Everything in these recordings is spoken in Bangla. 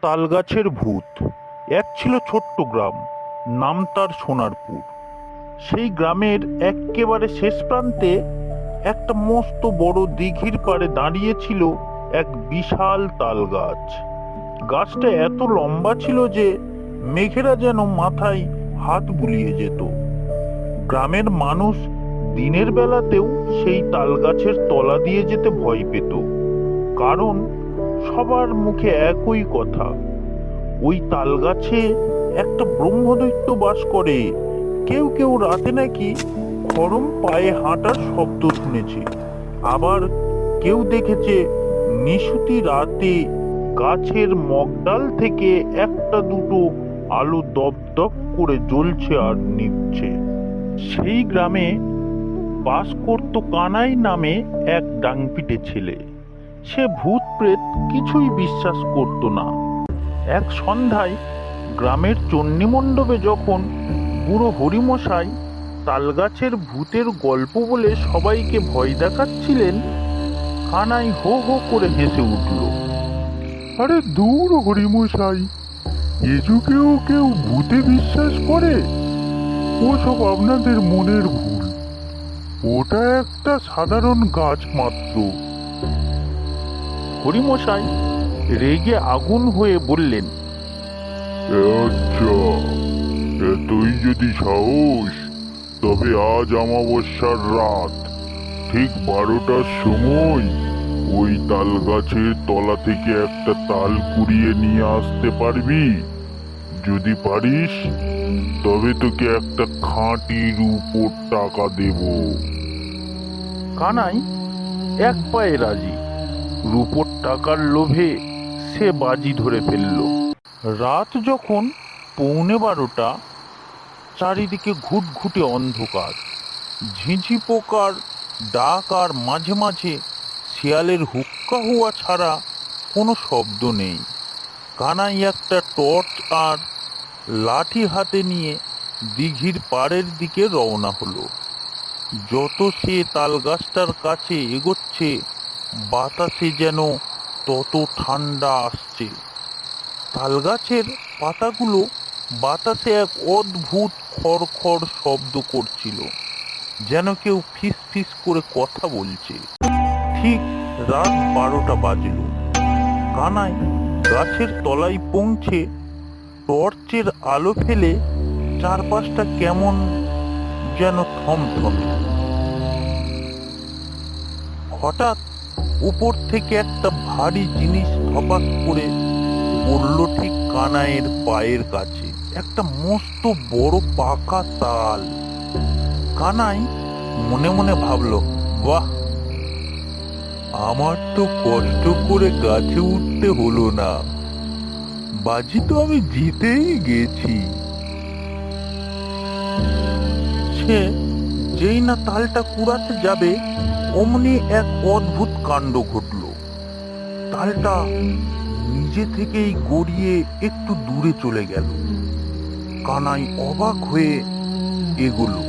তালগাছের ভূত। এক ছিল ছোট্ট গ্রাম, নাম তার সোনারপুর। সেই গ্রামের এক্কেবারে শেষ প্রান্তে একটা মস্ত বড় দিঘির পাড়ে দাঁড়িয়েছিল এক বিশাল তাল গাছ। গাছটা এত লম্বা ছিল যে মেঘেরা যেন মাথায় হাত বুলিয়ে যেত। গ্রামের মানুষ দিনের বেলাতেও সেই তাল গাছের তলা দিয়ে যেতে ভয় পেত, কারণ সবার মুখে একই কথা, ওই তাল গাছে একটা ব্রহ্মদৈত্য বাস করে। কেউ কেউ রাতে নাকি খড়ম পায়ে হাঁটার শব্দ শুনেছে, আবার কেউ দেখেছে নিশুতি রাতে গাছের মগডাল থেকে একটা দুটো আলো দপদপ করে জ্বলছে আর নিভছে। সেই গ্রামে বাস করত কানাই নামে এক ডাংপিটে ছেলে। সে ভূত প্রেত কিছুই বিশ্বাস করত না। এক সন্ধ্যায় গ্রামের চণ্ডী মণ্ডপে যখন বুড়ো হরিমশাই তালগাছের ভূতের গল্প বলে সবাইকে ভয় দেখাচ্ছিলেন, কানাই হো হো করে হেসে উঠল। আরে দূর হরিমশাই, এ যুগেও কেউ ভূতে বিশ্বাস করে? ওসব আপনাদের মনের ভুল। ওটা একটা সাধারণ গাছ মাত্র। হরিমশাই রেগে আগুন হয়ে বললেন, আচ্ছা, এতই যদি সাহস, তবে আজ অমাবস্যার রাত ঠিক 12টার সময় ওই তাল গাছের তলা থেকে একটা তাল কুড়িয়ে নিয়ে আসতে পারবি? যদি পারিস তবে তোকে একটা খাঁটি রূপোর টাকা দেব। কানাই এক পায়ে রাজি। রূপোর টাকার লোভে সে বাজি ধরে ফেলল। রাত যখন 12:15, চারিদিকে ঘুটঘুটে অন্ধকার। ঝিঁঝি পোকার ডাক আর মাঝে মাঝে শিয়ালের হুক্কা হুয়া ছাড়া কোনো শব্দ নেই। কানাই একটা টর্চ আর লাঠি হাতে নিয়ে দিঘির পাড়ের দিকে রওনা হলো। যত সে তালগাছটার কাছে এগোচ্ছে, বাতাসে যেন তত ঠান্ডা আসছে। তালগাছের পাতাগুলো বাতাসে এক অদ্ভুত খড়খড় শব্দ করছিল, যেন কেউ ফিস ফিস করে কথা বলছে। ঠিক রাত 12টা বাজল। কানাই গাছের তলায় পৌঁছে টর্চের আলো ফেলে চারপাশটা কেমন যেন থমথমে। হঠাৎ উপর থেকে একটা ভারী জিনিস ধপাস করে পড়ল ঠিক কানাইয়ের পায়ের কাছে। একটা মস্ত বড় পাকা তাল। কানাই মনে মনে ভাবল, বাহ, আমার তো কষ্ট করে গাছে উঠতে হলো না, বাজি তো আমি জিতেই গেছি। সে যেই না তালটা কুড়াতে যাবে, অমনি এক অদ্ভুত কাণ্ড ঘটল। তালটা নিজে থেকেই গড়িয়ে একটু দূরে চলে গেল। কানাই অবাক হয়ে এগোলো।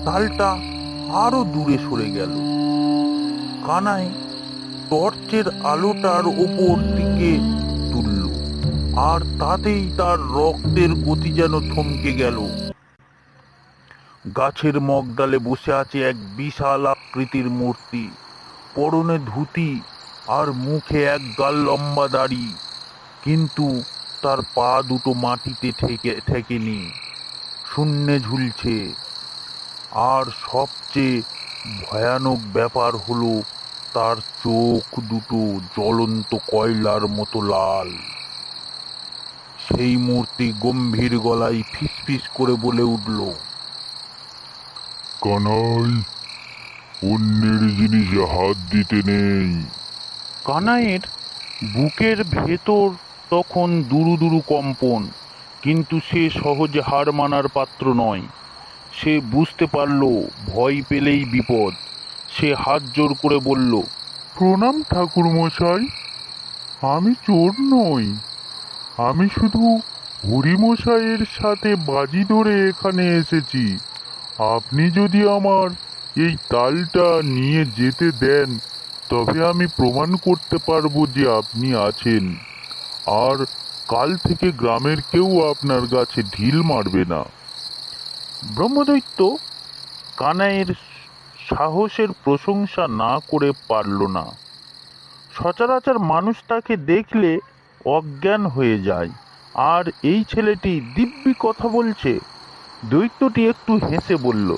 তালটা আরো দূরে সরে গেল। কানাই টর্চের আলোটার ওপর দিকে তুলল, আর তাতেই তার রক্তের গতি যেন থমকে গেল। গাছের মগডালে বসে আছে এক বিশাল আকৃতির মূর্তি, পরনে ধুতি আর মুখে এক গাল লম্বা দাড়ি, কিন্তু তার পা দুটো মাটিতে ঠেকেনি, শূন্যে ঝুলছে। আর সবচেয়ে ভয়ানক ব্যাপার হলো তার চোখ দুটো জ্বলন্ত কয়লার মতো লাল। সেই মূর্তি গম্ভীর গলায় ফিসফিস করে বলে উঠল, কানাই, অন্যের জিনিসে হাত দিতে নেই। কানাইয়ের বুকের ভেতর তখন দুরু দুরু কম্পন, কিন্তু সে সহজে হার মানার পাত্র নয়। সে বুঝতে পারল ভয় পেলেই বিপদ। সে হাত জোর করে বলল, প্রণাম ঠাকুর মশাই, আমি চোর নই। আমি শুধু হরিমশাইয়ের সাথে বাজি ধরে এখানে এসেছি। আপনি যদি আমার এই তালটা নিয়ে যেতে দেন, তবে আমি প্রমাণ করতে পারবো যে আপনি আছেন। আর কাল থেকে গ্রামের কেউ আপনার গাছে ঢিল মারবে না। ব্রহ্মদৈত্য কানাইয়ের সাহসের প্রশংসা না করে পারল না। সচরাচর মানুষ তাকে দেখলে অজ্ঞান হয়ে যায়, আর এই ছেলেটি দিব্যি কথা বলছে। দৈত্যটি একটু হেসে বলল,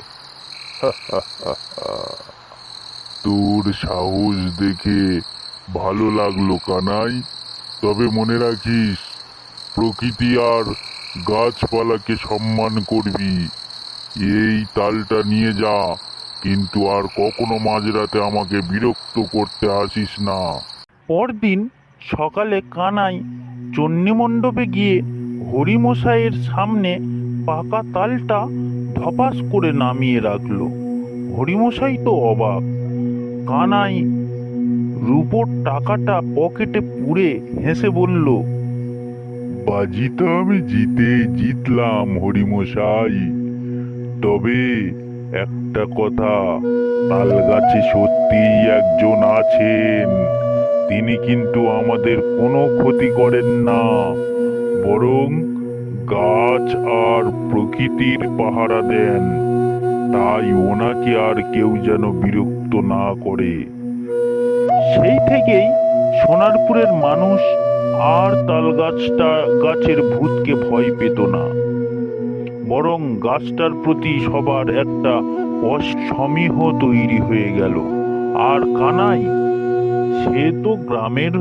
তোর সাহস দেখে ভালো লাগলো কানাই, তবে মনে রাখিস প্রকৃতি আর গাছপালাকে সম্মান করবি। এই তালটা নিয়ে যা, কিন্তু আর কখনো মাঝরাতে আমাকে বিরক্ত করতে আসিস না। পরদিন সকালে কানাই চণ্ডীমণ্ডপে গিয়ে হরিমশাইয়ের সামনে পাকা তালটা ধপাস করে নামিয়ে রাখলো। হরিমশাই তো অবাক। কানাই রূপোর টাকাটা পকেটে পুরে হেসে বলল, বাজি তো আমি জিতলাম হরিমশাই, তবে একটা কথা, তাল গাছে সত্যিই একজন আছেন। তিনি কিন্তু আমাদের কোনো ক্ষতি করেন না, বরং গাছ আর প্রকৃতির পাহারা দেন। তাই ওনাকে আর কেউ যেন বিরক্ত না করে। সেই থেকেই সোনারপুরের মানুষ আর গাছের ভূতকে ভয় পেত না, বরং গাছটার প্রতি সবার একটা অসমীহ তৈরি হয়ে গেল। আর কানাই, সে তো গ্রামের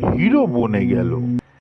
হিরো বনে গেল।